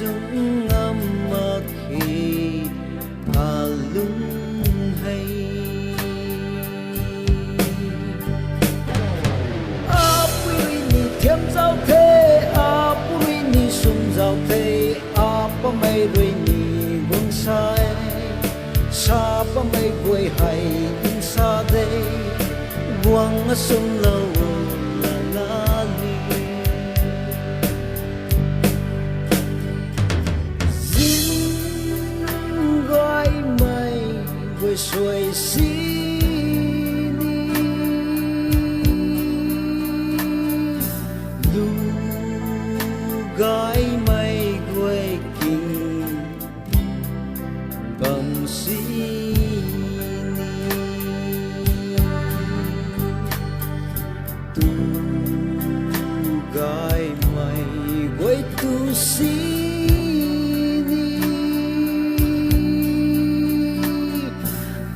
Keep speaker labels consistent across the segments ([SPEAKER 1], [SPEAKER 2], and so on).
[SPEAKER 1] sung amak hi alung hay apui ni thiam giao thế apui ni sung giao thế apa mai rui ni vung sai sa pa mai quay hay in sa đây buang sung lâu la la li zin gọi mây quay xuôi xí lu gọi mây quay kinh bầm xí gai mày quay tu si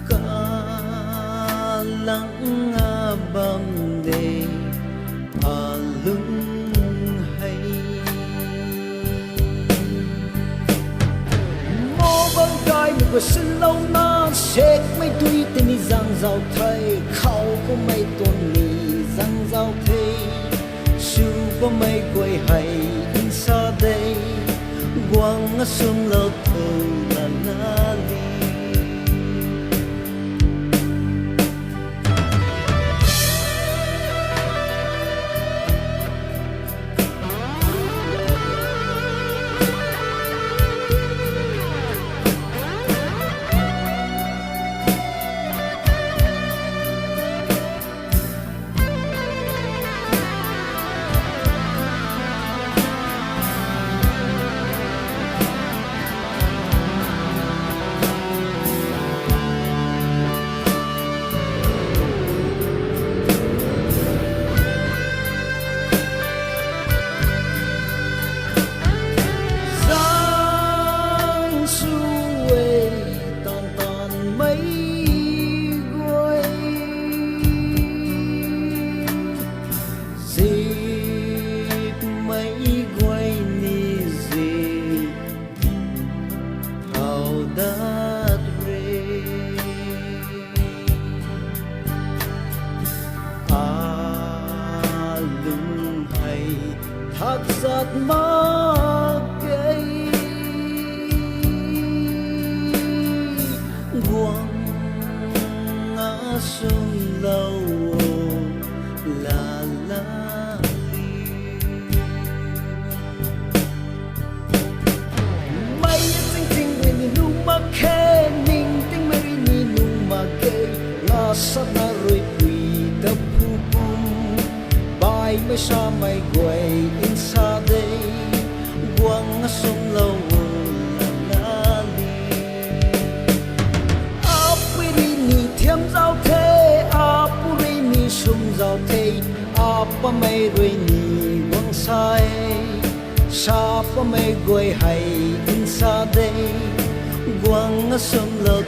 [SPEAKER 1] cả lăng bầm đề lung hay mô băng gai mình có xin lâu na xét mấy tuy tên đi giang giàu thay khâu có mấy tuần mì giang giàu thay su có mấy quay hay in xa đây quăng xuống lâu thâu là na li thác giật mơ cây buông ngã xuống lâu là la mây tinh tinh về ni nu ma khe ninh tinh mây ni nu ma khe ngã sát na rồi quỳ tập pu pum bài mới sa mây quay in xa đây quăng sông lâu là na li apuri ni thiam giao thế apuri ni sung giao thế apa mai rui ni quăng sai sa pa mai quay hay in xa đây quăng sông lâu